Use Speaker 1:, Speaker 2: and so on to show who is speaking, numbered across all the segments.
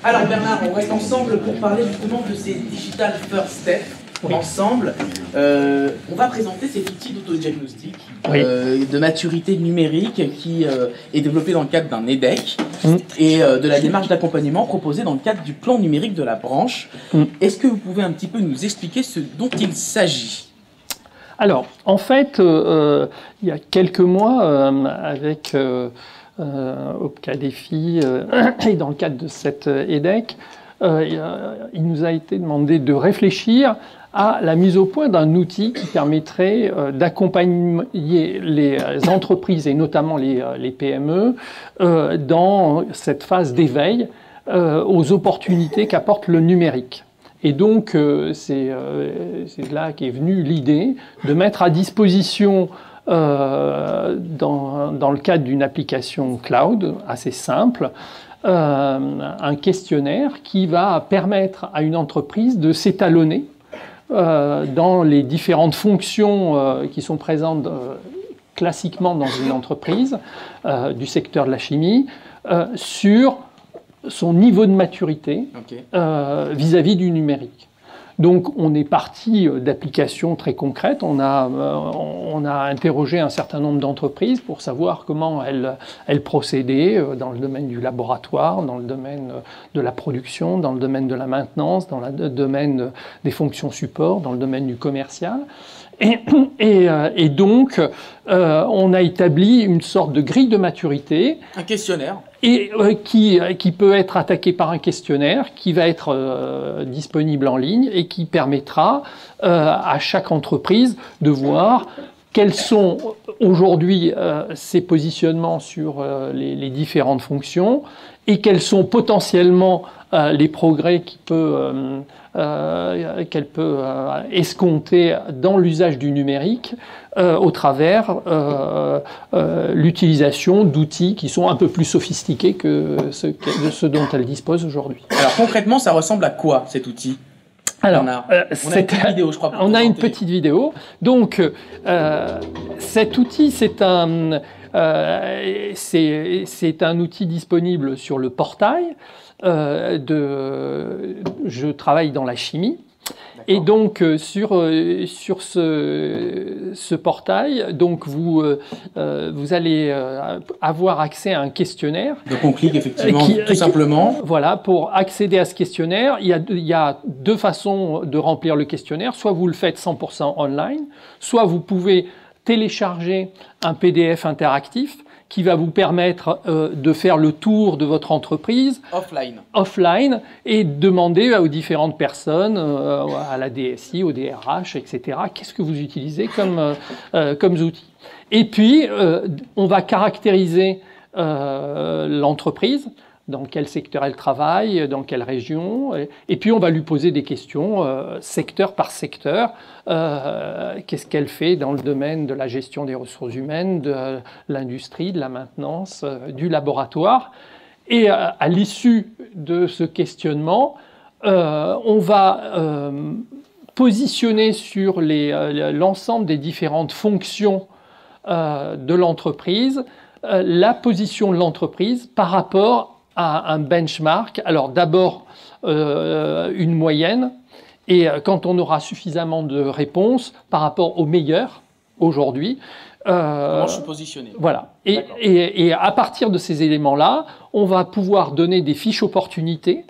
Speaker 1: Alors Bernard, on reste ensemble pour parler justement de ces Digital First Steps. Ensemble, on va présenter cet outil d'autodiagnostic de maturité numérique qui est développé dans le cadre d'un EDEC et de la démarche d'accompagnement proposée dans le cadre du plan numérique de la branche. Est-ce que vous pouvez un petit peu nous expliquer ce dont il s'agit ?
Speaker 2: Alors, en fait, il y a quelques mois, avec Opca Défi et dans le cadre de cet EDEC, il nous a été demandé de réfléchir à la mise au point d'un outil qui permettrait d'accompagner les entreprises et notamment les PME dans cette phase d'éveil aux opportunités qu'apporte le numérique. Et donc, c'est là qu'est venue l'idée de mettre à disposition, dans le cadre d'une application cloud assez simple, un questionnaire qui va permettre à une entreprise de s'étalonner dans les différentes fonctions qui sont présentes classiquement dans une entreprise du secteur de la chimie sur son niveau de maturité vis-à-vis du numérique. Donc on est parti d'applications très concrètes, on a interrogé un certain nombre d'entreprises pour savoir comment elles procédaient dans le domaine du laboratoire, dans le domaine de la production, dans le domaine de la maintenance, dans le domaine des fonctions support, dans le domaine du commercial. Et donc, on a établi une sorte de grille de maturité.
Speaker 1: Un questionnaire.
Speaker 2: Et qui peut être attaqué par un questionnaire qui va être disponible en ligne et qui permettra à chaque entreprise de voir quels sont aujourd'hui ses positionnements sur les différentes fonctions et quels sont potentiellement les progrès qu'elle peut escompter dans l'usage du numérique au travers l'utilisation d'outils qui sont un peu plus sophistiqués que ce dont elle dispose aujourd'hui.
Speaker 1: Alors concrètement, ça ressemble à quoi cet outil ? Alors, on a une petite vidéo, je crois.
Speaker 2: On a une petite vidéo. Donc, cet outil, c'est un outil disponible sur le portail. Je travaille dans la chimie. Et donc sur ce portail, donc vous allez avoir accès à un questionnaire.
Speaker 1: Donc on clique effectivement tout simplement.
Speaker 2: Voilà, pour accéder à ce questionnaire, il y a deux façons de remplir le questionnaire. Soit vous le faites 100% online, soit vous pouvez télécharger un PDF interactif qui va vous permettre de faire le tour de votre entreprise offline et demander aux différentes personnes, à la DSI, au DRH, etc., qu'est-ce que vous utilisez comme outils. Et puis, on va caractériser l'entreprise, dans quel secteur elle travaille, dans quelle région, et puis on va lui poser des questions secteur par secteur. Qu'est-ce qu'elle fait dans le domaine de la gestion des ressources humaines, de l'industrie, de la maintenance, du laboratoire. Et à l'issue de ce questionnement, on va positionner sur l'ensemble des différentes fonctions de l'entreprise la position de l'entreprise par rapport à un benchmark. Alors d'abord une moyenne, et quand on aura suffisamment de réponses par rapport aux meilleurs aujourd'hui.
Speaker 1: Comment je suis positionné.
Speaker 2: Voilà. Et à partir de ces éléments-là, on va pouvoir donner des fiches opportunités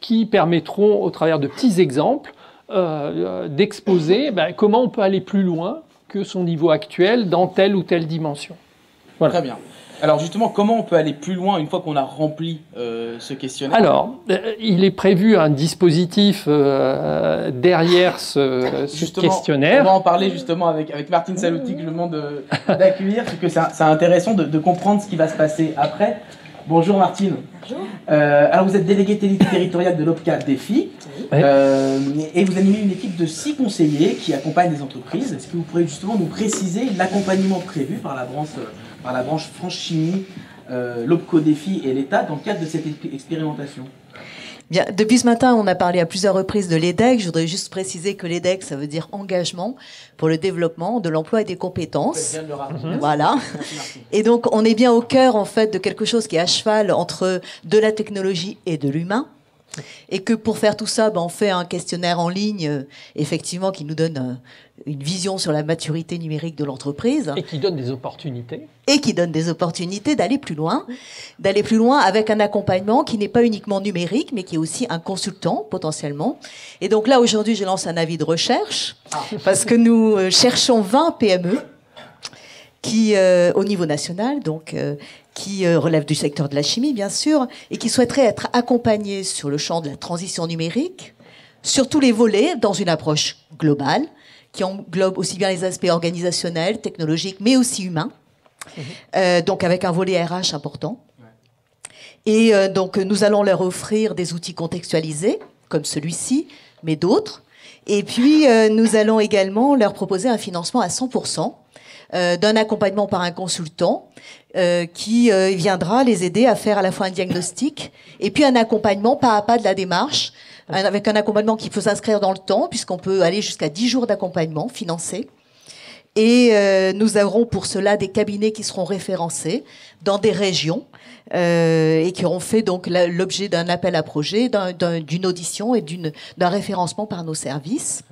Speaker 2: qui permettront, au travers de petits exemples, d'exposer comment on peut aller plus loin que son niveau actuel dans telle ou telle dimension.
Speaker 1: Voilà. Très bien. Alors justement, comment on peut aller plus loin une fois qu'on a rempli ce questionnaire ?
Speaker 2: Alors, il est prévu un dispositif derrière ce questionnaire.
Speaker 1: On va en parler justement avec Martine Salouti, que je demande d'accueillir, parce que c'est intéressant de comprendre ce qui va se passer après. Bonjour Martine.
Speaker 3: Bonjour.
Speaker 1: Alors vous êtes déléguée territoriale de l'Opca Défi, et vous animez une équipe de 6 conseillers qui accompagnent les entreprises. Est-ce que vous pourriez justement nous préciser l'accompagnement prévu par la branche France Chimie, l'Opca Défi et l'État dans le cadre de cette expérimentation ?
Speaker 3: Bien, depuis ce matin, on a parlé à plusieurs reprises de l'EDEC. Je voudrais juste préciser que l'EDEC, ça veut dire engagement pour le développement de l'emploi et des compétences.
Speaker 1: Bien de le rappeler.
Speaker 3: Voilà. Et donc, on est bien au cœur, en fait, de quelque chose qui est à cheval entre de la technologie et de l'humain. Et que pour faire tout ça, on fait un questionnaire en ligne, effectivement, qui nous donne une vision sur la maturité numérique de l'entreprise.
Speaker 2: Et qui donne des opportunités.
Speaker 3: Et qui donne des opportunités d'aller plus loin avec un accompagnement qui n'est pas uniquement numérique, mais qui est aussi un consultant, potentiellement. Et donc là, aujourd'hui, je lance un avis de recherche, parce que nous cherchons 20 PME qui, au niveau national, qui relèvent du secteur de la chimie, bien sûr, et qui souhaiteraient être accompagnés sur le champ de la transition numérique, sur tous les volets, dans une approche globale, qui englobe aussi bien les aspects organisationnels, technologiques, mais aussi humains, donc avec un volet RH important. Et donc, nous allons leur offrir des outils contextualisés, comme celui-ci, mais d'autres. Et puis, nous allons également leur proposer un financement à 100%, d'un accompagnement par un consultant qui viendra les aider à faire à la fois un diagnostic et puis un accompagnement pas à pas de la démarche, avec un accompagnement qui peut s'inscrire dans le temps, puisqu'on peut aller jusqu'à 10 jours d'accompagnement financé. Et nous aurons pour cela des cabinets qui seront référencés dans des régions et qui auront fait donc l'objet d'un appel à projet, d'une audition et d'un référencement par nos services.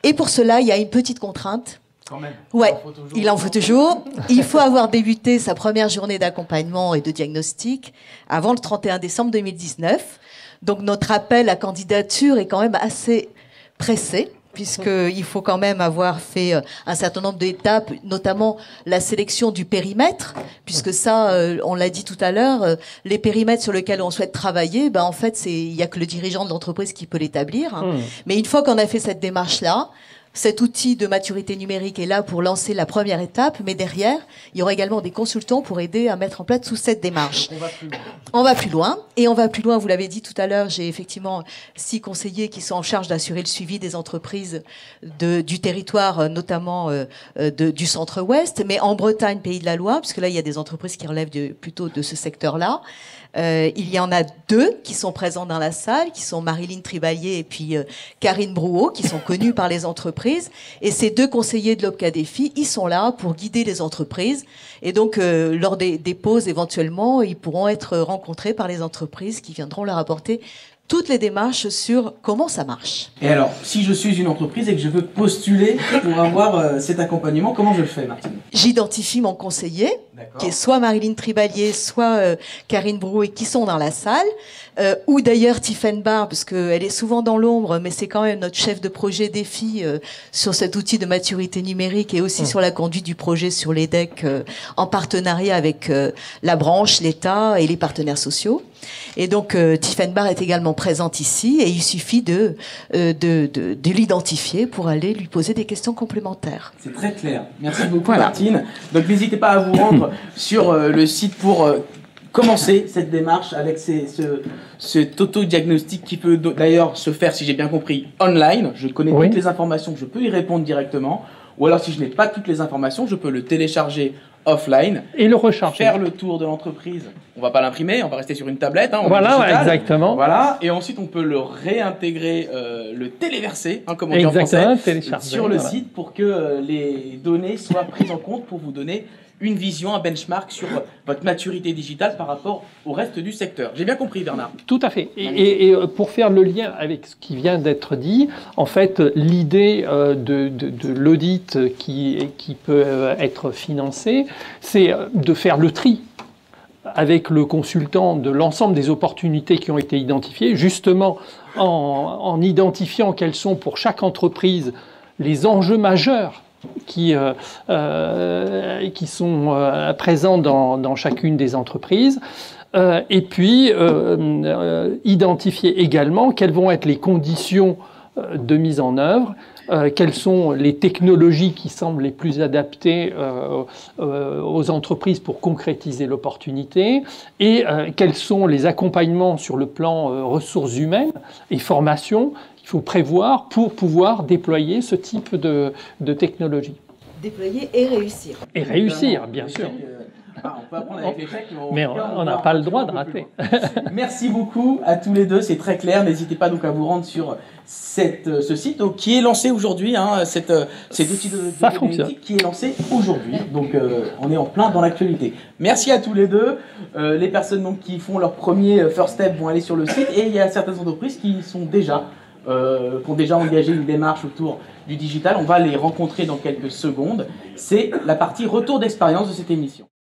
Speaker 3: Et pour cela, il y a une petite contrainte.
Speaker 1: Quand même.
Speaker 3: Ouais, il en faut toujours. Il faut avoir débuté sa première journée d'accompagnement et de diagnostic avant le 31 décembre 2019. Donc notre appel à candidature est quand même assez pressé, puisqu'il faut quand même avoir fait un certain nombre d'étapes, notamment la sélection du périmètre, puisque ça, on l'a dit tout à l'heure, les périmètres sur lesquels on souhaite travailler, en fait, il n'y a que le dirigeant de l'entreprise qui peut l'établir. Mais une fois qu'on a fait cette démarche-là, cet outil de maturité numérique est là pour lancer la première étape, mais derrière, il y aura également des consultants pour aider à mettre en place toute cette démarche.
Speaker 1: On va plus loin.
Speaker 3: On va plus loin. Et on va plus loin, vous l'avez dit tout à l'heure, j'ai effectivement 6 conseillers qui sont en charge d'assurer le suivi des entreprises du territoire, notamment du centre-ouest, mais en Bretagne, Pays de la Loire, parce que là, il y a des entreprises qui relèvent plutôt de ce secteur-là. Il y en a 2 qui sont présents dans la salle, qui sont Marilyn Tribalier et puis Karine Brouot, qui sont connus par les entreprises. Et ces 2 conseillers de l'OPCADEFI, ils sont là pour guider les entreprises. Et donc, lors des pauses, éventuellement, ils pourront être rencontrés par les entreprises qui viendront leur apporter toutes les démarches sur comment ça marche.
Speaker 1: Et alors, si je suis une entreprise et que je veux postuler pour avoir cet accompagnement, comment je le fais, Martine?
Speaker 3: J'identifie mon conseiller, qui est soit Marilyn Tribalier, soit Karine Brouet, qui sont dans la salle, ou d'ailleurs Tiffaine Barr, parce qu'elle est souvent dans l'ombre, mais c'est quand même notre chef de projet défi sur cet outil de maturité numérique et aussi sur la conduite du projet sur l'EDEC en partenariat avec la branche, l'État et les partenaires sociaux. Et donc, Tiffaine Barr est également présente ici et il suffit de l'identifier pour aller lui poser des questions complémentaires.
Speaker 1: C'est très clair. Merci beaucoup, Martine. Donc, n'hésitez pas à vous rendre sur le site pour commencer cette démarche avec cet auto-diagnostic qui peut d'ailleurs se faire, si j'ai bien compris, online. Je connais toutes les informations, je peux y répondre directement. Ou alors, si je n'ai pas toutes les informations, je peux le télécharger offline
Speaker 2: et le recharger.
Speaker 1: Faire le tour de l'entreprise. On va pas l'imprimer, on va rester sur une tablette.
Speaker 2: Voilà, exactement.
Speaker 1: Voilà, et ensuite on peut le réintégrer, le téléverser, comme on dit en français, sur le site pour que les données soient prises en compte pour vous donner une vision, un benchmark sur votre maturité digitale par rapport au reste du secteur. J'ai bien compris, Bernard.
Speaker 2: Tout à fait. Et pour faire le lien avec ce qui vient d'être dit, en fait, l'idée de l'audit qui peut être financé, c'est de faire le tri avec le consultant de l'ensemble des opportunités qui ont été identifiées, justement en identifiant quels sont pour chaque entreprise les enjeux majeurs qui sont présents dans chacune des entreprises, et puis identifier également quelles vont être les conditions de mise en œuvre, quelles sont les technologies qui semblent les plus adaptées aux entreprises pour concrétiser l'opportunité, et quels sont les accompagnements sur le plan ressources humaines et formation qu'il faut prévoir pour pouvoir déployer ce type de technologie.
Speaker 3: Déployer et réussir.
Speaker 2: Et réussir, bien sûr.
Speaker 1: On peut apprendre avec l'échec,
Speaker 2: mais on n'a pas le droit de rater.
Speaker 1: Merci beaucoup à tous les deux, c'est très clair. N'hésitez pas donc à vous rendre sur ce site donc, qui est lancé aujourd'hui, hein, cet outil de qui est lancé aujourd'hui. Donc on est en plein dans l'actualité. Merci à tous les deux. Les personnes donc, qui font leur premier first step vont aller sur le site et il y a certaines entreprises qui ont déjà engagé une démarche autour du digital. On va les rencontrer dans quelques secondes. C'est la partie retour d'expérience de cette émission.